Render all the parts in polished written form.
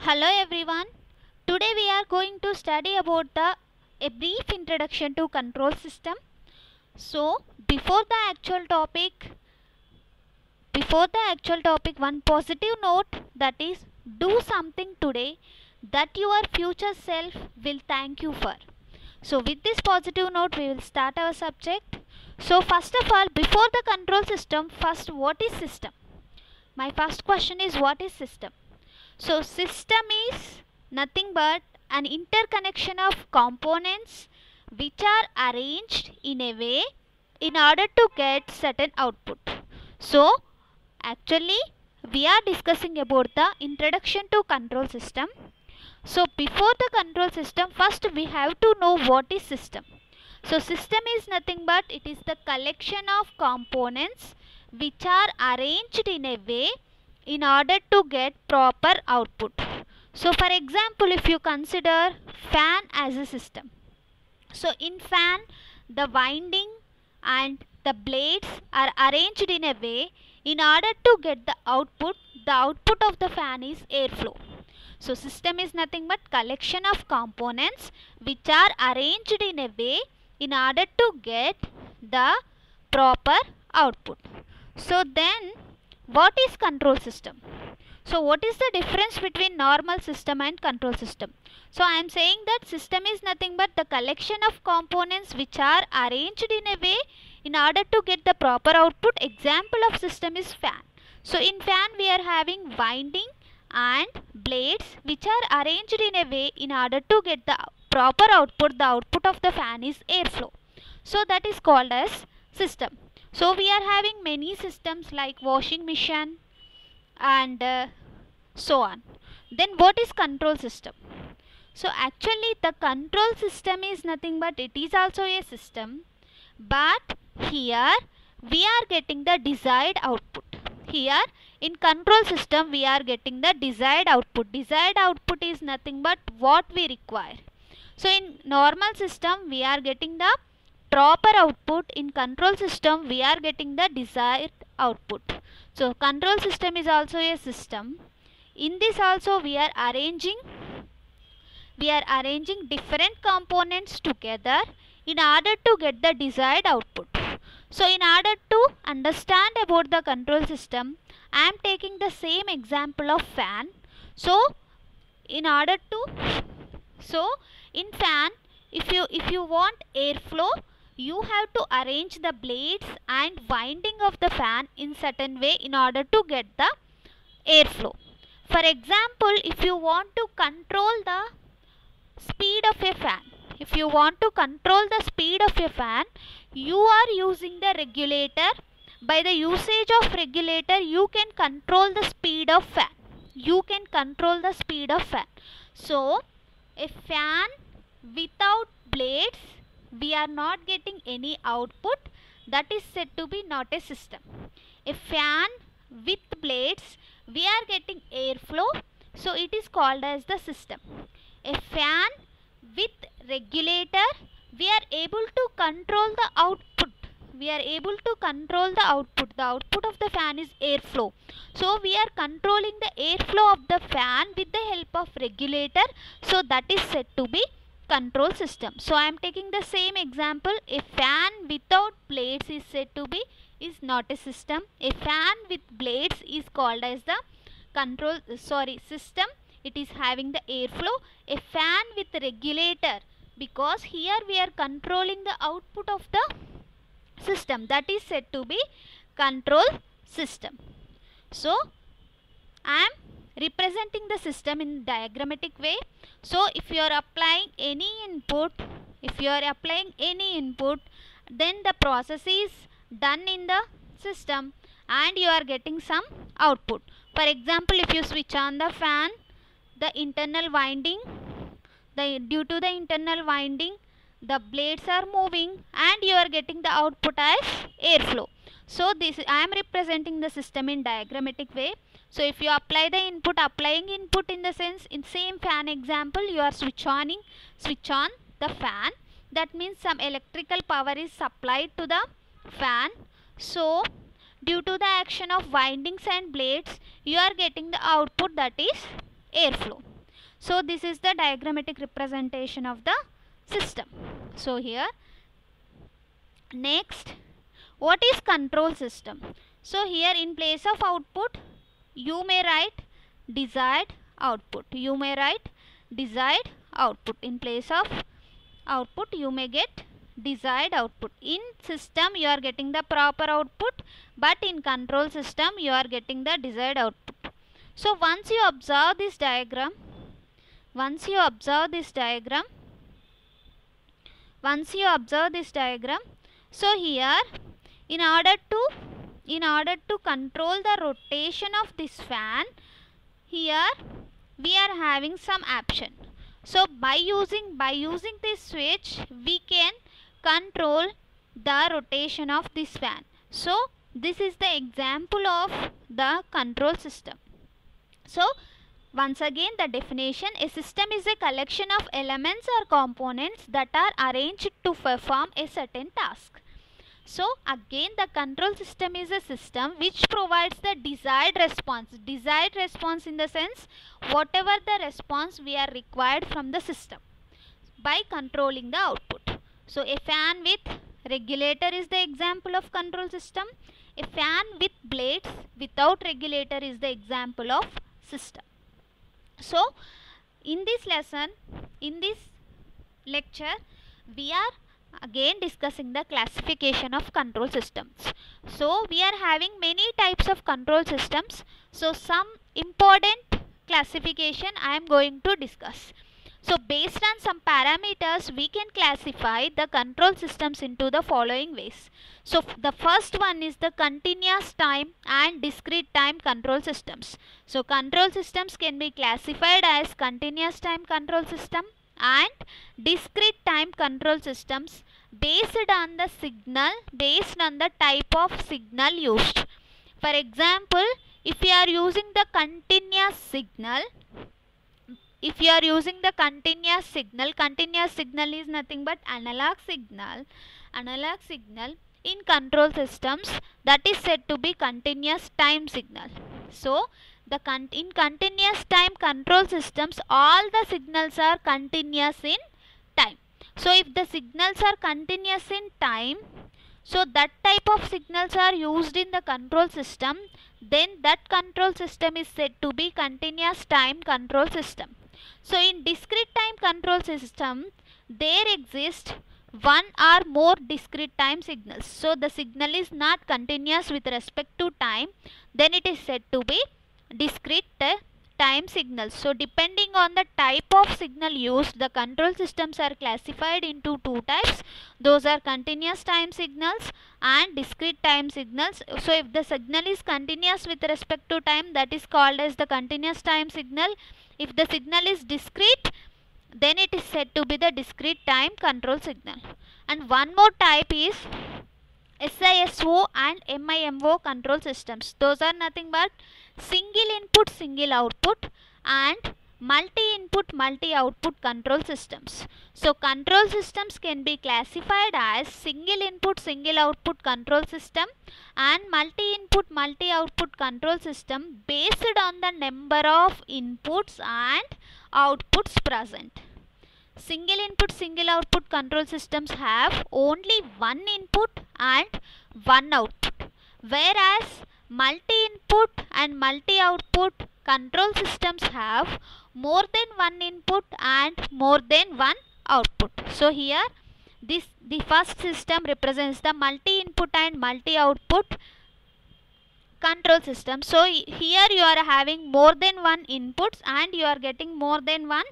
Hello everyone. Today we are going to study about a brief introduction to control system. So before the actual topic, one positive note, that is, do something today that your future self will thank you for. So with this positive note, we will start our subject. So first of all, before the control system, first, what is system? My first question is, what is system? So system is nothing but an interconnection of components which are arranged in a way in order to get certain output. So actually we are discussing about the introduction to control system. So before the control system, first we have to know what is system. So system is nothing but it is the collection of components which are arranged in a way in order to get proper output. So for example, if you consider fan as a system. So in fan, the winding and the blades are arranged in a way in order to get the output of the fan is airflow. So system is nothing but collection of components which are arranged in a way in order to get the proper output. So then what is control system? So what is the difference between normal system and control system? So I am saying that system is nothing but the collection of components which are arranged in a way in order to get the proper output. Example of system is fan. So in fan we are having winding and blades which are arranged in a way in order to get the proper output. The output of the fan is airflow. So that is called as system. So we are having many systems like washing machine and so on. Then what is control system? So actually the control system is nothing but it is also a system, but here we are getting the desired output. Here in control system we are getting the desired output. Desired output is nothing but what we require. So in normal system we are getting the proper output. In control system we are getting the desired output. So control system is also a system. In this also we are arranging different components together in order to get the desired output. So in order to understand about the control system, I am taking the same example of fan. So in fan, if you want airflow, you have to arrange the blades and winding of the fan in certain way in order to get the airflow. For example, if you want to control the speed of a fan, you are using the regulator. By the usage of regulator, you can control the speed of fan. So a fan without blades, we are not getting any output. That is said to be not a system. A fan with blades, we are getting airflow, so it is called as the system. A fan with regulator, we are able to control the output. The output of the fan is airflow. So we are controlling the airflow of the fan with the help of regulator. So that is said to be control system. So I am taking the same example. A fan without blades is said to be is not a system. A fan with blades is called as the system. It is having the airflow. A fan with regulator, because here we are controlling the output of the system, that is said to be control system. So I am representing the system in diagrammatic way. So if you are applying any input, then the process is done in the system and you are getting some output. For example, if you switch on the fan, due to the internal winding, the blades are moving and you are getting the output as airflow. So this I am representing the system in diagrammatic way. So if you apply the input, applying input in the sense, in same fan example, you are switch on the fan. That means some electrical power is supplied to the fan. So due to the action of windings and blades, you are getting the output, that is airflow. So this is the diagrammatic representation of the system. So here, next, what is control system? So here in place of output, you may write desired output. You may write desired output. In place of output, you may get desired output. In system, you are getting the proper output, but in control system, you are getting the desired output. So once you observe this diagram, so here, in order to control the rotation of this fan, here we are having some option. So by using this switch, we can control the rotation of this fan. So this is the example of the control system. So once again, the definition: a system is a collection of elements or components that are arranged to perform a certain task. So again, the control system is a system which provides the desired response. Desired response in the sense, whatever the response we are required from the system by controlling the output. So a fan with regulator is the example of control system. A fan with blades without regulator is the example of system. So in this lesson, in this lecture, we are again discussing the classification of control systems. So we are having many types of control systems. So some important classification I am going to discuss. So based on some parameters, we can classify the control systems into the following ways. So the first one is the continuous time and discrete time control systems. So control systems can be classified as continuous time control system and discrete time control systems based on the type of signal used. For example, if you are using the continuous signal, continuous signal is nothing but analog signal in control systems, that is said to be continuous time signal. So in continuous time control systems, all the signals are continuous in time. So if the signals are continuous in time, so that type of signals are used in the control system, then that control system is said to be continuous time control system. So in discrete time control system, there exist one or more discrete time signals. So the signal is not continuous with respect to time, then it is said to be discrete time signals. So depending on the type of signal used, the control systems are classified into two types. Those are continuous time signals and discrete time signals. So if the signal is continuous with respect to time, that is called as the continuous time signal. If the signal is discrete, then it is said to be the discrete time control signal. And one more type is SISO and MIMO control systems. Those are nothing but single input single output and multi-input multi-output control systems. So control systems can be classified as single input single output control system and multi-input multi-output control system based on the number of inputs and outputs present. Single input single output control systems have only one input and one output, whereas multi-input and multi-output control systems have more than one input and more than one output. So here the first system represents the multi-input and multi-output control system. So here you are having more than one inputs and you are getting more than one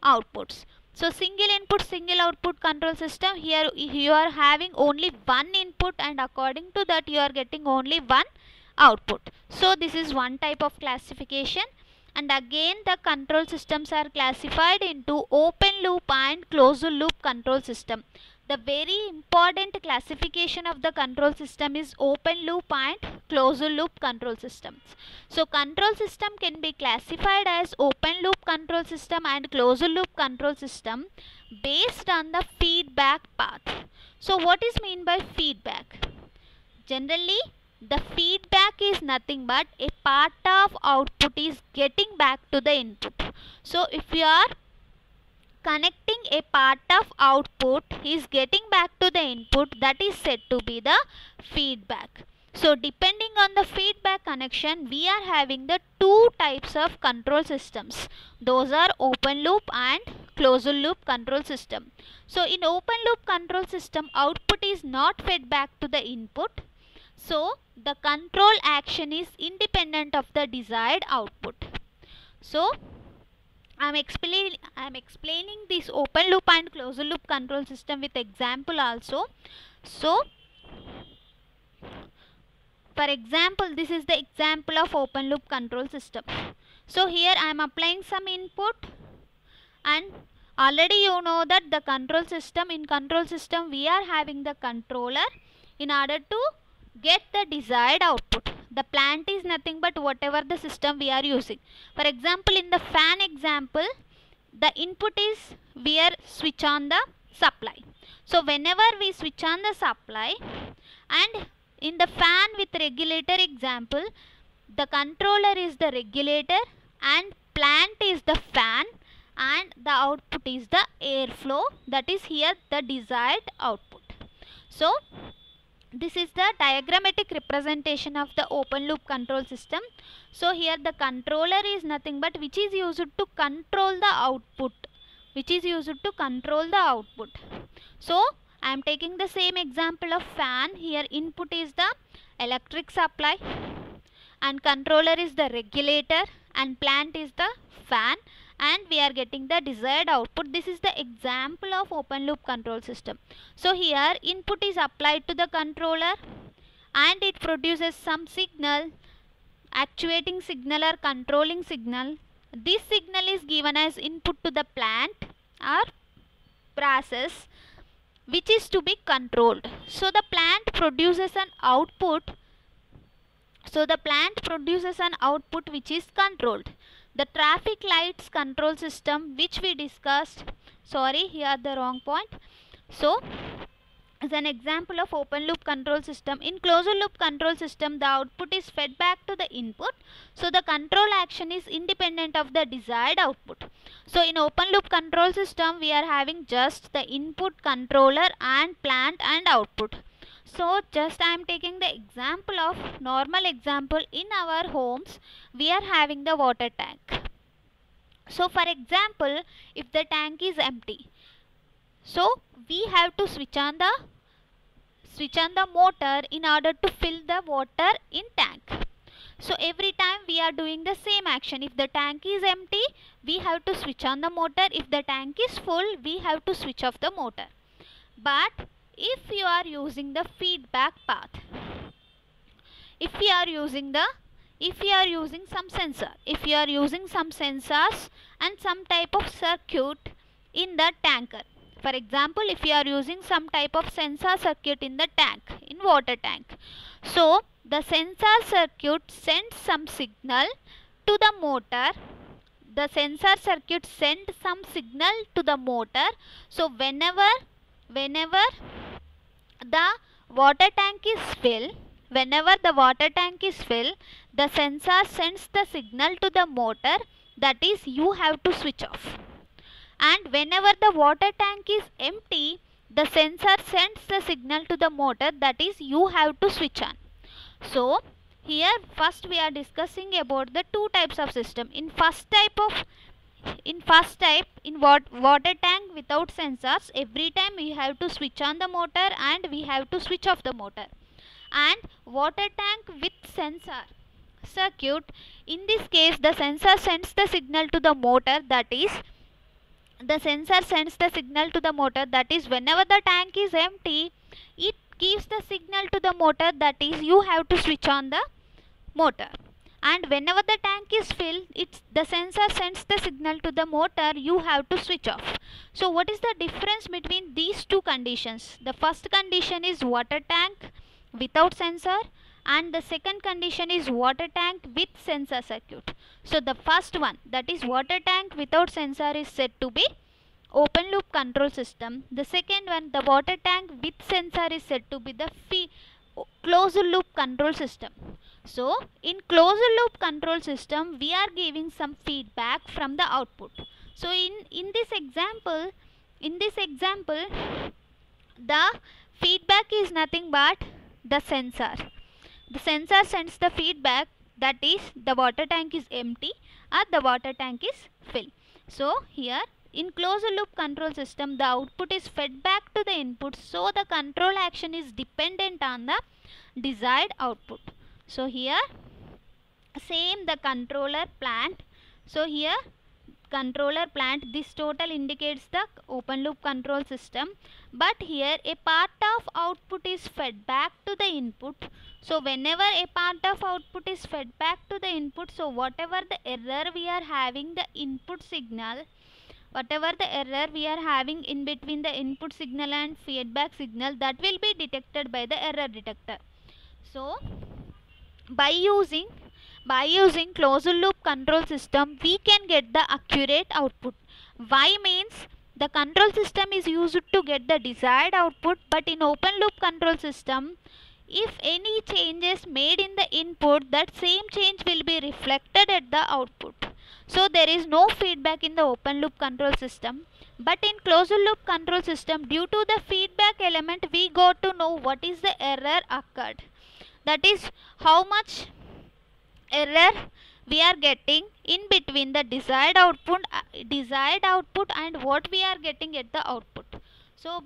outputs. So single input single output control system, here you are having only one input and according to that you are getting only one output. So this is one type of classification. And again the control systems are classified into open loop and closed loop control system. The very important classification of the control system is open loop and closed loop control systems. So control system can be classified as open loop control system and closed loop control system based on the feedback path. So what is mean by feedback? Generally the feedback is nothing but a part of output is getting back to the input. So if you are connecting a part of output is getting back to the input, that is said to be the feedback. So depending on the feedback connection, we are having the two types of control systems. Those are open loop and closed loop control system. So in open loop control system, output is not fed back to the input. So the control action is independent of the desired output. So I am explaining this open loop and closed loop control system with example also. So for example, this is the example of open loop control system. So here I am applying some input, and already you know that the control system, in control system we are having the controller in order to get the desired output. The plant is nothing but whatever the system we are using. For example, in the fan example, the input is we are switch on the supply. So whenever we switch on the supply, and in the fan with regulator example, the controller is the regulator and plant is the fan, and the output is the airflow, that is here the desired output. So this is the diagrammatic representation of the open loop control system. So here the controller is nothing but which is used to control the output, So I am taking the same example of fan. Here input is the electric supply and controller is the regulator and plant is the fan, and we are getting the desired output. This is the example of open loop control system. So here input is applied to the controller and it produces some signal, actuating signal or controlling signal. This signal is given as input to the plant or process which is to be controlled. So the plant produces an output. Which is controlled. The traffic lights control system which we discussed, here the wrong point. So as an example of open loop control system. In closed loop control system, the output is fed back to the input. So the control action is independent of the desired output. So in open loop control system, we are having just the input, controller and plant and output. So just I am taking the example of normal example. In our homes, we are having the water tank. So for example, if the tank is empty, so we have to switch on the motor in order to fill the water in tank. So every time we are doing the same action. If the tank is empty, we have to switch on the motor. If the tank is full, we have to switch off the motor. But if you are using the feedback path, if you are using some sensor, if you are using some sensors and some type of circuit in the tanker. For example, if you are using some type of sensor circuit in the tank, in water tank. So the sensor circuit sends some signal to the motor. The sensor circuit sends some signal to the motor. So whenever the water tank is filled, the sensor sends the signal to the motor, that is you have to switch off. And whenever the water tank is empty, the sensor sends the signal to the motor, that is you have to switch on. So here first we are discussing about the two types of system. In water tank without sensors, every time we have to switch on the motor and we have to switch off the motor. And water tank with sensor circuit, in this case the sensor sends the signal to the motor, that is whenever the tank is empty, it gives the signal to the motor, that is you have to switch on the motor. And whenever the tank is filled, the sensor sends the signal to the motor, you have to switch off. So what is the difference between these two conditions? The first condition is water tank without sensor, and the second condition is water tank with sensor circuit. So the first one, that is water tank without sensor, is said to be open loop control system. The second one, the water tank with sensor, is said to be the closed loop control system. So in closed loop control system, we are giving some feedback from the output. So in this example, the feedback is nothing but the sensor. The sensor sends the feedback, that is the water tank is empty or the water tank is full. So here in closed loop control system, the output is fed back to the input, so the control action is dependent on the desired output. So here same the controller plant. So here controller plant, this total indicates the open loop control system, but here a part of output is fed back to the input. So whenever a part of output is fed back to the input, so whatever the error we are having the input signal, whatever the error we are having in between the input signal and feedback signal, that will be detected by the error detector. So by using closed loop control system, we can get the accurate output. Why means the control system is used to get the desired output, but in open loop control system, if any changes made in the input, that same change will be reflected at the output. So there is no feedback in the open loop control system, but in closed loop control system, due to the feedback element, we got to know what is the error occurred. That is how much error we are getting in between the desired output and what we are getting at the output. So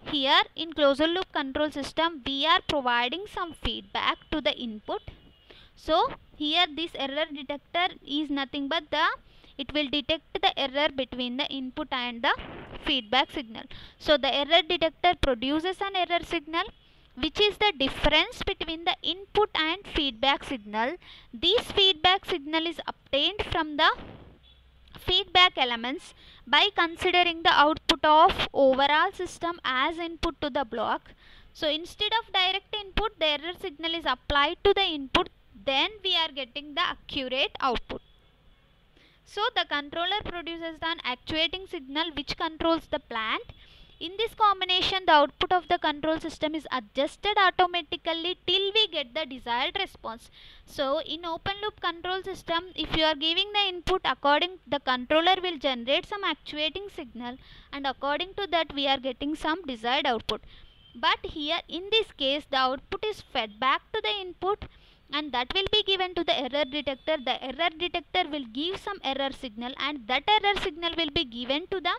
here in closed loop control system, we are providing some feedback to the input. So here this error detector is nothing but it will detect the error between the input and the feedback signal. So the error detector produces an error signal, which is the difference between the input and feedback signal. This feedback signal is obtained from the feedback elements by considering the output of overall system as input to the block. So instead of direct input, the error signal is applied to the input, then we are getting the accurate output. So the controller produces an actuating signal which controls the plant. In this combination, the output of the control system is adjusted automatically till we get the desired response. So in open loop control system, if you are giving the input, the controller will generate some actuating signal, and according to that we are getting some desired output. But here in this case, the output is fed back to the input, and that will be given to the error detector. The error detector will give some error signal, and that error signal will be given to the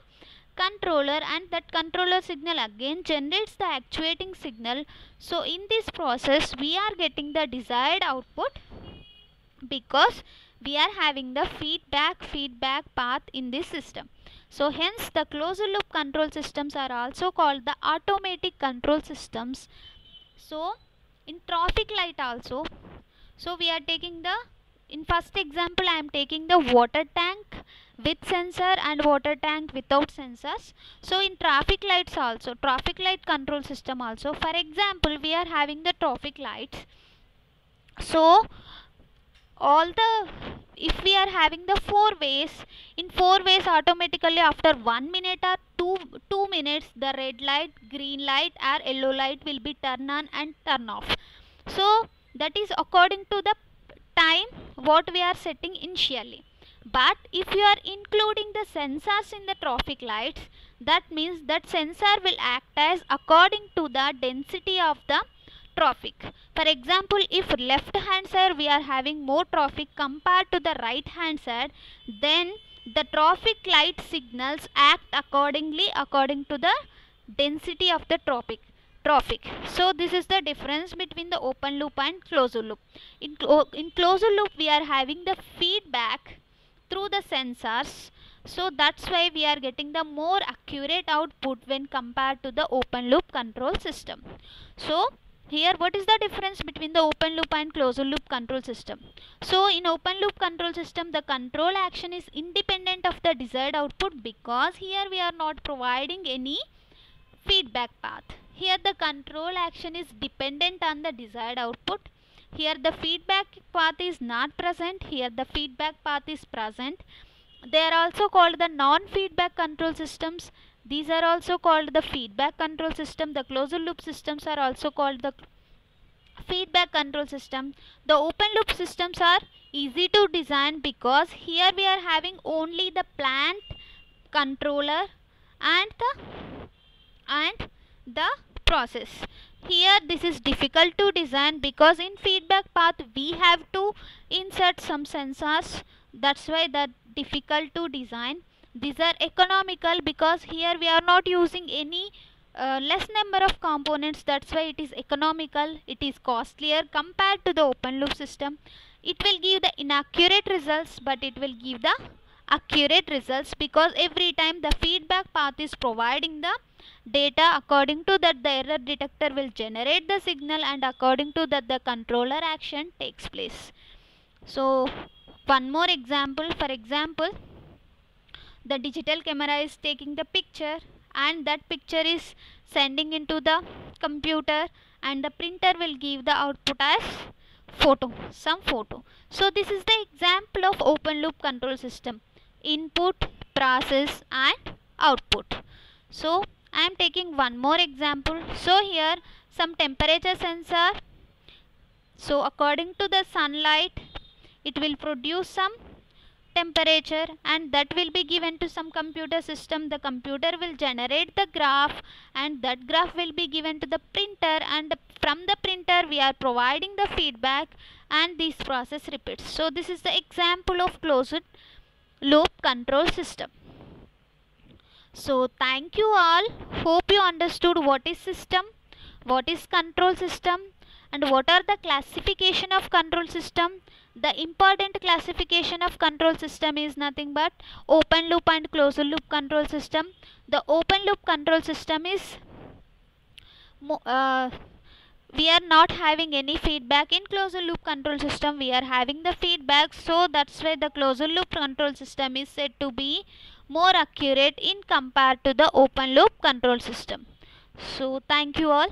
controller, and that controller signal again generates the actuating signal. So in this process, we are getting the desired output because we are having the feedback path in this system. So hence the closed loop control systems are also called the automatic control systems. So in traffic light also, so we are taking in first example, I am taking the water tank with sensor and water tank without sensors. So in traffic lights also, traffic light control system also, for example, we are having the traffic lights. So if we are having the 4 ways, in 4 ways automatically after 1 minute or 2 minutes, the red light, green light or yellow light will be turn on and turn off. So that is according to the time what we are setting initially. But if you are including the sensors in the traffic lights, that means that sensor will act as according to the density of the traffic. For example, if left hand side we are having more traffic compared to the right hand side, then the traffic light signals act accordingly according to the density of the traffic. So this is the difference between the open loop and closed loop. In closed loop we are having the feedback through the sensors, so that's why we are getting the more accurate output when compared to the open loop control system. So here what is the difference between the open loop and closed loop control system? So in open loop control system, the control action is independent of the desired output because here we are not providing any feedback path. Here the control action is dependent on the desired output. Here the feedback path is not present. Here the feedback path is present. They are also called the non-feedback control systems. These are also called the feedback control system. The closed loop systems are also called the feedback control system. The open loop systems are easy to design because here we are having only the plant, controller and the process. Here this is difficult to design because in feedback path we have to insert some sensors. That's why that difficult to design. These are economical because here we are not using any less number of components. That's why it is economical. It is costlier compared to the open loop system. It will give the inaccurate results, but it will give the accurate results because every time the feedback path is providing the data. According to that, the error detector will generate the signal, and according to that, the controller action takes place. So one more example. For example, the digital camera is taking the picture and that picture is sending into the computer, and the printer will give the output as some photo. So this is the example of open loop control system: input, process and output. So I am taking one more example. So here some temperature sensor. So according to the sunlight, it will produce some temperature, and that will be given to some computer system. The computer will generate the graph, and that graph will be given to the printer, and from the printer we are providing the feedback, and this process repeats. So this is the example of closed loop control system. So thank you all. Hope you understood what is system, what is control system, and what are the classification of control system. The important classification of control system is nothing but open loop and closed loop control system. The open loop control system is we are not having any feedback. In closed loop control system we are having the feedback, so that's why the closed loop control system is said to be more accurate in compared to the open loop control system. So thank you all.